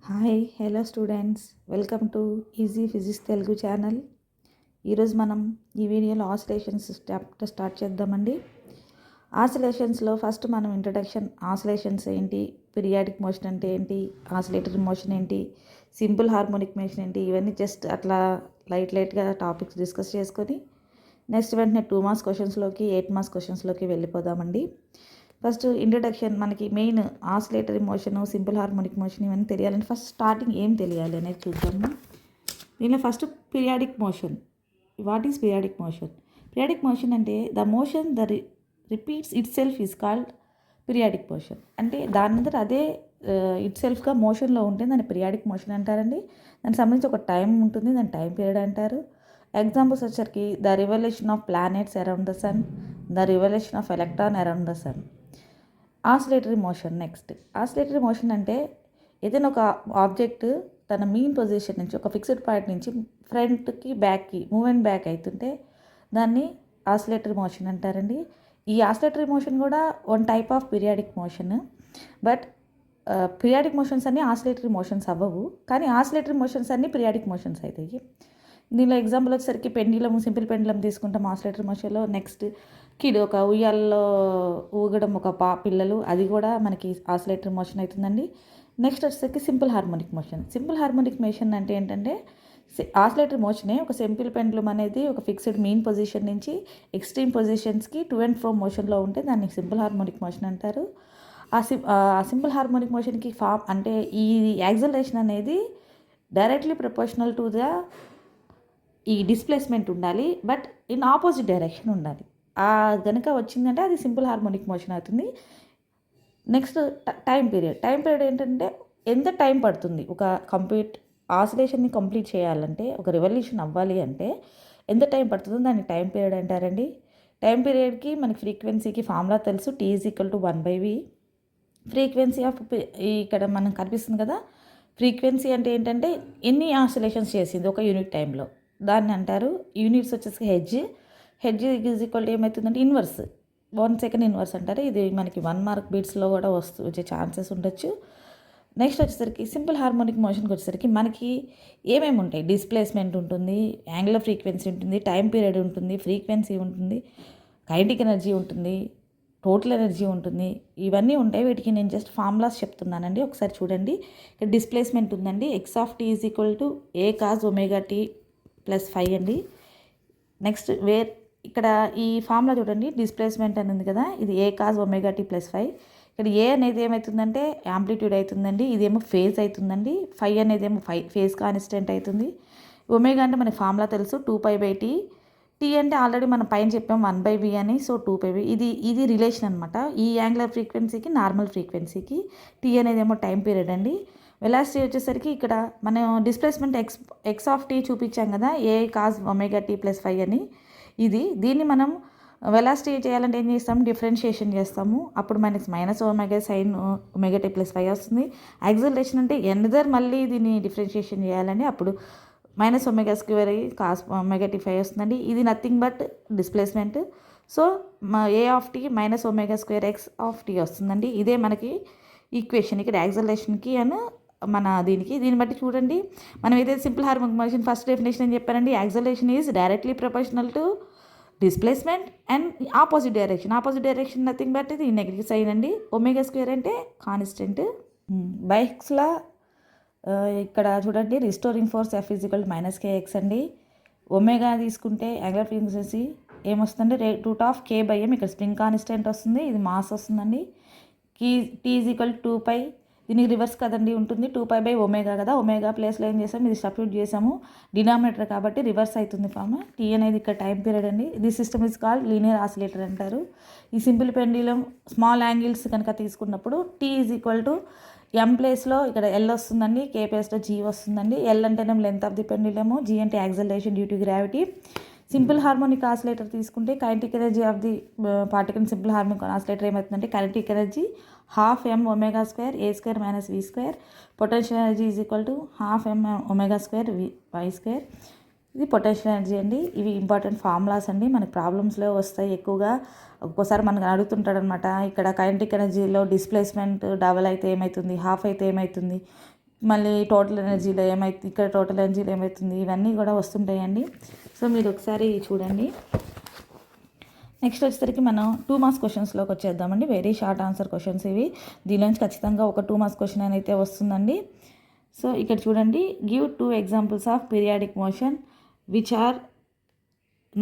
Hi hello students, welcome to easy physics Telugu channel. ఈరోజు మనం ఈ వీడియోలో ఆసిలేషన్స్ చాప్టర్ స్టార్ట్ చేద్దామండి. ఆసిలేషన్స్లో ఫస్ట్ మనం ఇంట్రడక్షన్, ఆసిలేషన్స్ ఏంటి, పీరియాడిక్ మోషన్ అంటే ఏంటి, ఆసిలేటరీ మోషన్ ఏంటి, సింపుల్ హార్మోనిక్ మోషన్ ఏంటి, ఇవన్నీ జస్ట్ అట్లా లైట్గా టాపిక్స్ డిస్కస్ చేసుకొని నెక్స్ట్ వెంటనే 2 మార్క్స్ క్వశ్చన్స్లోకి 8 మార్క్స్ క్వశ్చన్స్లోకి వెళ్ళిపోదామండి. ఫస్ట్ ఇంట్రడక్షన్, మనకి main oscillatory motion, simple harmonic motion ఇవన్నీ తెలియాలంటే ఫస్ట్ స్టార్టింగ్ ఏం తెలియాలి అనేది చూద్దాము. దీనిలో first periodic motion. What is periodic motion? Periodic motion అంటే the motion repeats itself is called periodic motion. అంటే దాని అంతా అదే ఇట్ సెల్ఫ్గా మోషన్లో ఉంటే దాన్ని పీరియాడిక్ మోషన్ అంటారండి. దానికి సంబంధించి ఒక టైం ఉంటుంది, దాని టైం పీరియడ్ అంటారు. ఎగ్జాంపుల్స్ వచ్చరికి the revolution of planets around the sun, the revolution of electron around the sun. Oscillatory motion. Next oscillatory motion అంటే ఏదైనా ఒక ఆబ్జెక్ట్ తన మీన్ పొజిషన్ నుంచి ఒక ఫిక్స్డ్ పాయింట్ నుంచి ఫ్రంట్కి బ్యాక్కి మూవ్మెంట్ బ్యాక్ అవుతుంటే దాన్ని ఆసిలేటరీ మోషన్ అంటారండి. ఈ ఆసిలేటరీ మోషన్ కూడా one type of periodic motion. But periodic motions అన్నీ ఆసిలేటరీ మోషన్స్ అవ్వవు, కానీ ఆసిలేటరీ మోషన్స్ అన్నీ పీరియాడిక్ మోషన్స్ అవుతాయి. దీనిలో ఎగ్జాంపుల్ వచ్చేసరికి పెండ్యులం, సింపుల్ పెండ్యులం తీసుకుంటాం ఆసిలేటరీ మోషన్లో. నెక్స్ట్ కిడ్ ఒక ఉయ్యాల్లో ఊగడం ఒక పిల్లలు, అది కూడా మనకి ఆసిలేటరీ మోషన్ అవుతుందండి. నెక్స్ట్ వచ్చేసరికి simple harmonic motion. Simple harmonic motion అంటే ఏంటంటే ఆసిలేటరీ మోషనే ఒక సింపుల్ పెండ్యులం అనేది ఒక ఫిక్స్డ్ మీన్ పొజిషన్ నుంచి ఎక్స్ట్రీమ్ పొజిషన్స్కి టు అండ్ ఫ్రో మోషన్లో ఉంటే దాన్ని సింపుల్ హార్మోనిక్ మోషన్ అంటారు. ఆ సింపుల్ హార్మోనిక్ మోషన్కి ఫామ్ అంటే ఈ యాక్సలరేషన్ అనేది డైరెక్ట్లీ ప్రపోర్షనల్ టు ద ఈ డిస్ప్లేస్మెంట్ ఉండాలి, బట్ ఇన్ ఆపోజిట్ డైరెక్షన్ ఉండాలి. కనుక వచ్చిందంటే అది సింపుల్ హార్మోనిక్ మోషన్ అవుతుంది. నెక్స్ట్ టైం పీరియడ్ ఏంటంటే ఎంత టైం పడుతుంది ఒక ఆసిలేషన్ని కంప్లీట్ చేయాలంటే, ఒక రివల్యూషన్ అవ్వాలి అంటే ఎంత టైం పడుతుందో దాన్ని టైం పీరియడ్ అంటారండి. టైం పీరియడ్కి మనకి ఫ్రీక్వెన్సీకి ఫార్ములా తెలుసు, T = 1/v. ఫ్రీక్వెన్సీ ఆఫ్ ఇక్కడ మనకు కనిపిస్తుంది కదా, ఫ్రీక్వెన్సీ అంటే ఏంటంటే ఎన్ని ఆసిలేషన్స్ చేసింది ఒక యూనిట్ టైంలో దాన్ని అంటారు. యూనిట్స్ వచ్చేసి హెడ్జ్ ఏమవుతుందంటే ఇన్వర్స్, 1 సెకండ్ ఇన్వర్స్ అంటారు. ఇది మనకి 1 మార్క్ బీట్స్లో కూడా వచ్చే ఛాన్సెస్ ఉండొచ్చు. నెక్స్ట్ వచ్చేసరికి సింపుల్ హార్మోనిక్ మోషన్కి వచ్చేసరికి మనకి ఏమేమి ఉంటాయి, డిస్ప్లేస్మెంట్ ఉంటుంది, యాంగులర్ ఫ్రీక్వెన్సీ ఉంటుంది, టైం పీరియడ్ ఉంటుంది, ఫ్రీక్వెన్సీ ఉంటుంది, కైనెటిక్ ఎనర్జీ ఉంటుంది, టోటల్ ఎనర్జీ ఉంటుంది, ఇవన్నీ ఉంటాయి. వీటికి నేను జస్ట్ ఫార్ములాస్ చెప్తున్నానండి, ఒకసారి చూడండి. ఇక్కడ డిస్ప్లేస్మెంట్ ఉందండి, x(t) = a cos ωt + 5 అండి. నెక్స్ట్ ఇక్కడ ఈ ఫార్ములా చూడండి, డిస్ప్లేస్మెంట్ అని ఉంది కదా, ఇది a cos ωt + 5. ఇక్కడ ఏ అనేది ఏమవుతుందంటే యాంప్లిట్యూడ్ అవుతుందండి, ఇదేమో ఫేజ్ అవుతుందండి. 5 అనేది ఏమో ఫేజ్ కాన్స్టెంట్ అవుతుంది. ఒమేగా అంటే మనకి ఫార్ములా తెలుసు, 2π/t. టీ అంటే ఆల్రెడీ మనం పైన చెప్పాం 1/v అని, సో 2πv. ఇది రిలేషన్ అనమాట. ఈ యాంగులర్ ఫ్రీక్వెన్సీకి నార్మల్ ఫ్రీక్వెన్సీకి. టీ అనేది ఏమో టైం పీరియడ్ అండి. వెలాసిటీ వచ్చేసరికి ఇక్కడ మనం డిస్ప్లేస్మెంట్ x(t) చూపించాం కదా, a cos ωt + 5 అని. దీన్ని మనం వెలాసిటీ చేయాలంటే ఏం చేస్తాము, డిఫరెన్షియేషన్ చేస్తాము. అప్పుడు మనకి -ω sin ωt + 5 వస్తుంది. యాక్సిలరేషన్ అంటే ఎనదర్ మళ్ళీ దీన్ని డిఫరెన్షియేషన్ చేయాలని, అప్పుడు -ω² cos ωt 5 వస్తుందండి. ఇది nothing but displacement. So a(t) -ω² x(t) వస్తుందండి. ఇదే మనకి ఈక్వేషన్ ఇక్కడ యాక్సిలరేషన్కి అని దీన్ని బట్టి చూడండి. మనం ఏదైతే simple harmonic motion first definition అని చెప్పారండి, acceleration is directly proportional to displacement and opposite direction nothing but ఇది నెగిటివ్ సైన్ అండి. ω² అంటే కాన్స్టెంట్. బైక్స్లా ఇక్కడ చూడండి, రిస్టోరింగ్ ఫోర్స్ F = -kx అండి. ఒమేగా తీసుకుంటే యాంగులర్ ఫ్రీక్వెన్సీ ఏమొస్తుందంటే √k/m. ఇక్కడ స్ప్రింగ్ కాన్స్టెంట్ వస్తుంది, ఇది మాస్ వస్తుందండి. T = 2π. దీనికి రివర్స్ కదండి ఉంటుంది, 2π/ω కదా, ఒమేగా ప్లేస్లో ఏం చేసాము, ఇది సబ్స్టిట్యూట్ చేసాము, డినామినేటర్ కాబట్టి రివర్స్ అవుతుంది ఫార్మ్. టీ అనేది ఇక్కడ టైం పీరియడ్ అండి. The system is called linear oscillator అంటారు. ఈ సింపుల్ పెండ్యులం స్మాల్ యాంగిల్స్ కనుక తీసుకున్నప్పుడు T = m ప్లేస్లో ఇక్కడ L వస్తుందండి, K ప్లేస్లో G వస్తుందండి. L అంటేనేమో length of the pendulum, G అంటే acceleration due to gravity. Simple harmonic oscillator తీసుకుంటే kinetic energy of the particle simple harmonic oscillator ఏమవుతుందంటే kinetic energy ½ mω² a² - v². Potential energy ½ mω² y². ఇది potential energy అండి. ఇవి important formulas అండి, మనకి ప్రాబ్లమ్స్లో వస్తాయి ఎక్కువగా. ఒక్కోసారి మనకు అడుగుతుంటాడు అనమాట, ఇక్కడ కైనెటిక్ ఎనర్జీలో డిస్ప్లేస్మెంట్ డబల్ అయితే ఏమవుతుంది, హాఫ్ అయితే ఏమవుతుంది, మళ్ళీ టోటల్ ఎనర్జీలో ఏమైతుంది, ఇక్కడ టోటల్ ఎనర్జీలో ఏమవుతుంది, ఇవన్నీ కూడా వస్తుంటాయండి. సో మీరు ఒకసారి చూడండి. నెక్స్ట్ వచ్చేసరికి మనం 2 మార్క్స్ క్వశ్చన్స్లోకి వచ్చేద్దామండి. వెరీ షార్ట్ ఆన్సర్ క్వశ్చన్స్ ఇవి. దీనిలోంచి ఖచ్చితంగా ఒక 2 మార్క్స్ క్వశ్చన్ అయితే వస్తుందండి. సో ఇక్కడ చూడండి, give 2 examples of periodic motion which are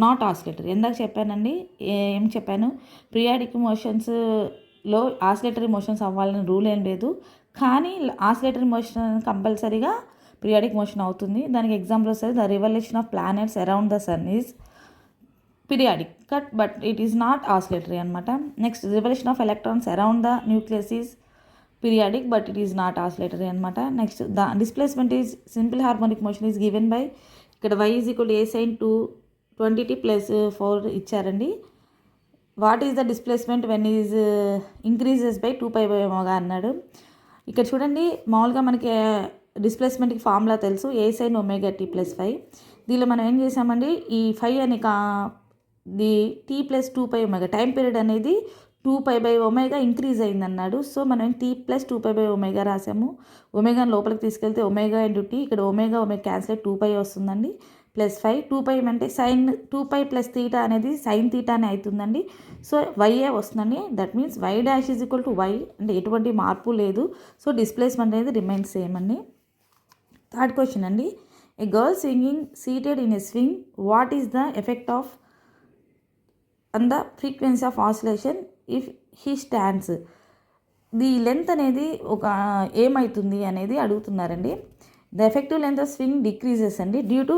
not oscillatory. ఎందాక చెప్పానండి, ఏం చెప్పాను, పీరియాడిక్ మోషన్స్లో ఆసిలేటరీ మోషన్స్ అవ్వాలని రూల్ ఏం లేదు, కానీ ఆసిలేటరీ మోషన్ కంపల్సరీగా పీరియాడిక్ మోషన్ అవుతుంది. దానికి ఎగ్జాంపుల్ వస్తుంది, the revolution of planets around the sun is periodic but it is not oscillatory అనమాట. Next, revolution of electrons around the nucleus is periodic but it is not oscillatory అనమాట. Next, the displacement is simple harmonic motion is given by, ఇక్కడ y is equal to a sin 220t + 4 ఇచ్చారండి. What is the displacement when is increases by 2π/ω అన్నాడు. ఇక్కడ చూడండి, మామూలుగా మనకి డిస్ప్లేస్మెంట్కి formula తెలుసు, a sin ωt + 5. దీనిలో మనం ఏం చేసామండి, ఈ 5 అని ది t + 2π/ω టైం పీరియడ్ అనేది 2π/ω ఇంక్రీజ్ అయిందన్నాడు. సో మనం t + 2π/ω రాసాము. ఒమేగాని లోపలికి తీసుకెళ్తే ఒమేగా ఇంటూ t, ఇక్కడ ఒమేగా క్యాన్సిల్ అయ్యి 2π వస్తుందండి, +5. 2π అంటే సైన్ 2π + θ అనేది సైన్ తీటానే అవుతుందండి. సో వైఏ వస్తుందండి. That means y' is equal to y, అంటే ఎటువంటి మార్పు లేదు. సో డిస్ప్లేస్మెంట్ అనేది రిమైన్స్ సేమ్ అండి. థర్డ్ క్వశ్చన్ అండి, a girl singing seated in a swing, what is the effect of and the frequency of oscillation if he stands. The length అనేది ఏమవుతుంది అనేది అడుగుతున్నారండి. The effective length of swing decreases అండి due to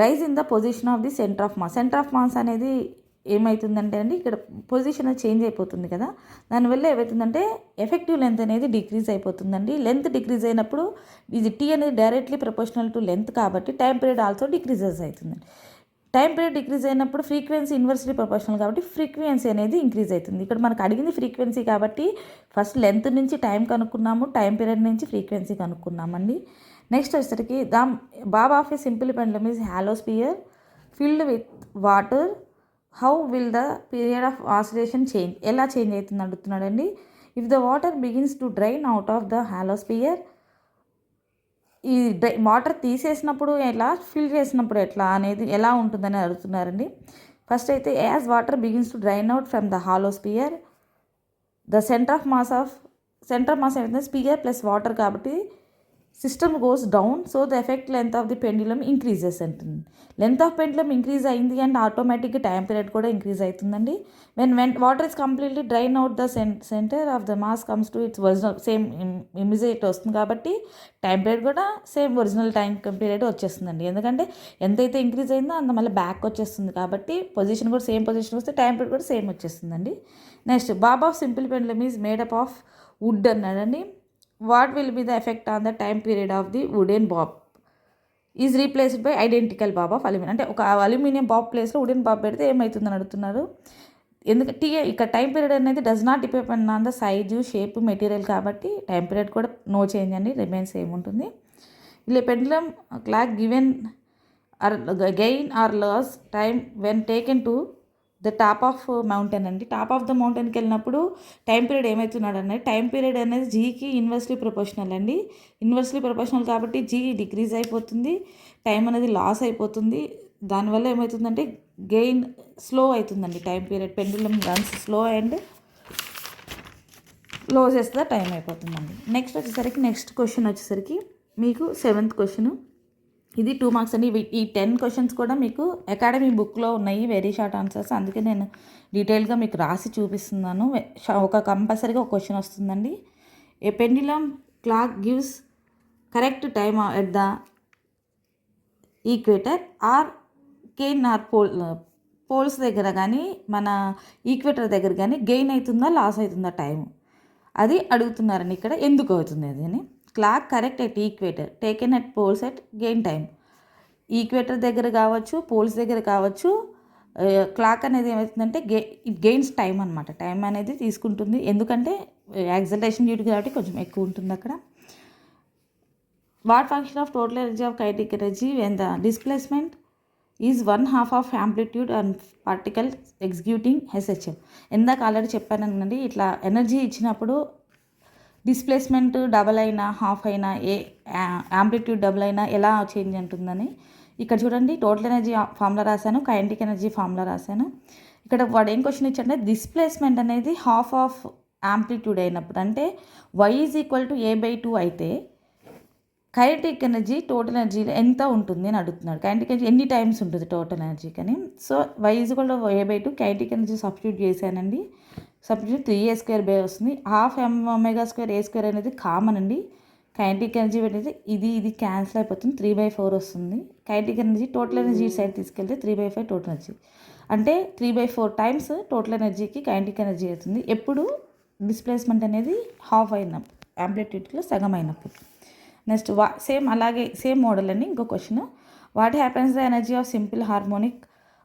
rise in the position of the centre of mass. Centre of mass అనేది ఏమవుతుందంటే అండి, ఇక్కడ position change అయిపోతుంది కదా, దానివల్ల ఏమవుతుందంటే ఎఫెక్టివ్ లెంత్ అనేది డిక్రీజ్ అయిపోతుందండి. లెంత్ డిక్రీజ్ అయినప్పుడు ఇది టీ అనేది డైరెక్ట్లీ ప్రపోర్షనల్ టు లెంత్ కాబట్టి టైం పీరియడ్ ఆల్సో డిక్రీజెస్ అవుతుందండి. టైం పీరియడ్ డిక్రీజ్ అయినప్పుడు ఫ్రీక్వెన్సీ ఇన్వర్స్లీ ప్రపోర్షనల్ కాబట్టి ఫ్రీక్వెన్సీ అనేది ఇంక్రీజ్ అవుతుంది. ఇక్కడ మనకు అడిగింది ఫ్రీక్వెన్సీ కాబట్టి ఫస్ట్ లెంత్ నుంచి టైం కనుక్కున్నాము, టైం పీరియడ్ నుంచి ఫ్రీక్వెన్సీ కనుక్కున్నామండి. నెక్స్ట్ వచ్చేసరికి the bob of a simple pendulum is hollow sphere filled with water, how will the period of oscillation change, ఎలా చేంజ్ అవుతుంది అడుగుతున్నాడండి. If the water begins to drain out of the hollow sphere, ఈ water తీసేసినప్పుడు ఎలా, fill చేసినప్పుడు ఎట్లా అనేది ఎలా ఉంటుందని అడుగుతున్నారండి. ఫస్ట్ అయితే, as water begins to drain out from the hollow sphere, the centre of mass ఏమైతే స్పియర్ ప్లస్ వాటర్ కాబట్టి system goes down, so the effect length of the pendulum increases అంటుంది. లెంత్ ఆఫ్ పెండ్యులమ్ ఇంక్రీజ్ అయింది అంటే ఆటోమేటిక్గా time period కూడా increase అవుతుందండి. When water is completely drain out the centre of the mass comes to its original same immediate వస్తుంది కాబట్టి time period కూడా same original time period వచ్చేస్తుందండి. ఎందుకంటే ఎంతైతే ఇంక్రీజ్ అయిందో అంత మళ్ళీ బ్యాక్ వచ్చేస్తుంది కాబట్టి పొజిషన్ కూడా సేమ్ పొజిషన్ వస్తే టైం పీరియడ్ కూడా సేమ్ వచ్చేస్తుందండి. Next, bob of simple pendulum is made up of wood అన్నాడండి. What will be the effect on the time period of the wooden bob is replaced by identical bob of aluminium. అంటే ఒక aluminium bob ప్లేస్లో wooden bob పెడితే ఏమవుతుందని అడుగుతున్నారు. ఎందుకంటే ఇక్కడ time period అనేది does not depend on the size, shape, material కాబట్టి టైం పీరియడ్ కూడా నో చేంజ్ అండి, రిమైన్స్ సేమ్ ఉంటుంది. ఇలా pendulum clock given or gain or loss time when taken to the top of mountain అండి. Top of the మౌంటైన్కి వెళ్ళినప్పుడు time period ఏమవుతున్నాడు అనేది, టైం పీరియడ్ అనేది జీకి ఇన్వర్స్లీ ప్రపోర్షనల్ అండి. ఇన్వర్స్లీ ప్రపోర్షనల్ కాబట్టి జీ డిక్రీజ్ అయిపోతుంది, టైం అనేది లాస్ అయిపోతుంది. దానివల్ల ఏమవుతుందంటే గెయిన్ స్లో అవుతుందండి time period. Pendulum runs slow and లో చేస్తే టైం అయిపోతుందండి. నెక్స్ట్ క్వశ్చన్ వచ్చేసరికి మీకు 7th క్వశ్చన్. ఇది 2 మార్క్స్ అండి. ఈ 10 క్వశ్చన్స్ కూడా మీకు అకాడమీ బుక్లో ఉన్నాయి, వెరీ షార్ట్ ఆన్సర్స్. అందుకే నేను డీటెయిల్గా మీకు రాసి చూపిస్తున్నాను. కంపల్సరీగా ఒక క్వశ్చన్ వస్తుందండి. A pendulum clock gives correct time at the equator or gain or poles దగ్గర కానీ మన ఈక్వేటర్ దగ్గర కానీ గెయిన్ అవుతుందా లాస్ అవుతుందా టైం, అది అడుగుతున్నారండి. ఇక్కడ ఎందుకు అవుతుంది అది అని. Clock correct at equator taken at poles at gain time. Equator దగ్గర కావచ్చు, పోల్స్ దగ్గర కావచ్చు, క్లాక్ అనేది ఏమవుతుందంటే ఇట్ గెయిన్స్ టైం అనమాట. టైం అనేది తీసుకుంటుంది, ఎందుకంటే యాక్సలరేషన్ డ్యూటీ కాబట్టి కొంచెం ఎక్కువ ఉంటుంది అక్కడ. What function of total energy of kinetic energy when the displacement is 1/2 of amplitude and particle executing SHM. ఇందాక ఆల్రెడీ చెప్పానండి, ఇట్లా ఎనర్జీ ఇచ్చినప్పుడు డిస్ప్లేస్మెంట్ డబల్ అయినా హాఫ్ అయినా యాంప్లిట్యూడ్ డబుల్ అయినా ఎలా చేంజ్ ఉంటుందని ఇక్కడ చూడండి. టోటల్ ఎనర్జీ ఫార్ములా రాశాను, కైనెటిక్ ఎనర్జీ ఫార్ములా రాశాను. ఇక్కడ వాడు ఏం క్వశ్చన్ ఇచ్చాడంటే డిస్ప్లేస్మెంట్ అనేది హాఫ్ ఆఫ్ యాంప్లిట్యూడ్ అయినప్పుడు, అంటే y = a/2 అయితే కైనెటిక్ ఎనర్జీ టోటల్ ఎనర్జీలో ఎంత ఉంటుంది అని అడుగుతున్నాడు. కైనెటిక్ ఎనర్జీ ఎన్ని టైమ్స్ ఉంటుంది టోటల్ ఎనర్జీ కానీ. So y = a/2 kinetic energy substitute చేశానండి. సబ్స్టిట్యూట్ 3a² వస్తుంది. హాఫ్ mω² a² అనేది కామన్ అండి. కైనెటిక్ ఎనర్జీ అనేది ఇది క్యాన్సిల్ అయిపోతుంది, 3/4 వస్తుంది. Kinetic energy total energy side తీసుకెళ్తే 3/5 టోటల్ ఎనర్జీ, అంటే 3/4 టైమ్స్ టోటల్ ఎనర్జీకి కైనెటిక్ ఎనర్జీ అవుతుంది ఎప్పుడు డిస్ప్లేస్మెంట్ అనేది హాఫ్ అయినప్పుడు, యాంప్లిట్యూడ్లో సగం అయినప్పుడు. నెక్స్ట్ సేమ్ మోడల్ అండి. ఇంకో question, what happens the energy of simple harmonic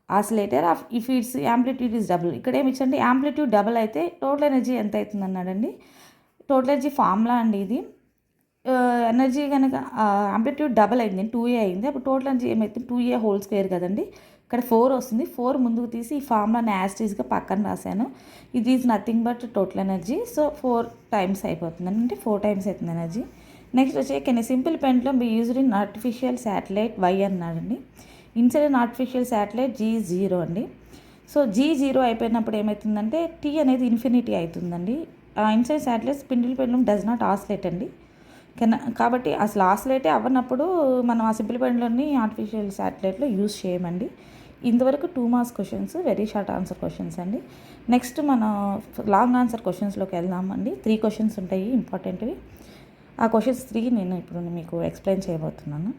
oscillator of if it's amplitude is double. ఇక్కడ ఏమి ఇచ్చండి, యాంప్లిట్యూడ్ డబుల్ అయితే టోటల్ ఎనర్జీ ఎంత అవుతుంది అన్నాడండి. టోటల్ ఎనర్జీ ఫార్ములా అండి ఇది. ఎనర్జీ కనుక యాంప్లిట్యూడ్ డబల్ అయింది, 2a అయింది, అప్పుడు టోటల్ ఎనర్జీ ఏమవుతుంది, 2a² కదండి. ఇక్కడ 4 వస్తుంది. 4 ముందుకు తీసి ఈ ఫార్ములాని యాస్టీస్గా పక్కన రాశాను. ఇది is nothing but total energy. So 4 times అయిపోతుంది, అంటే 4 టైమ్స్ అవుతుంది ఎనర్జీ. నెక్స్ట్ వచ్చి can simple pendulum be used in artificial satellite why అన్నాడండి. Inside in artificial satellite G0 అండి. సో G0 అయిపోయినప్పుడు ఏమవుతుందంటే T అనేది ఇన్ఫినిటీ అవుతుందండి. Inside satellite spindle pendulum does not oscillate అండి. కాబట్టి అసలు ఆసిలేటే అవ్వనప్పుడు మనం ఆ సింపుల్ పెండ్యులమ్ని ఆర్టిఫిషియల్ శాటిలైట్లో యూజ్ చేయమండి. ఇంతవరకు 2 marks questions, very short answer questions అండి. నెక్స్ట్ మనం లాంగ్ ఆన్సర్ క్వశ్చన్స్లోకి వెళ్దామండి. 3 క్వశ్చన్స్ ఉంటాయి ఇంపార్టెంట్వి. ఆ క్వశ్చన్స్ 3 నేను ఇప్పుడు మీకు ఎక్స్ప్లెయిన్ చేయబోతున్నాను.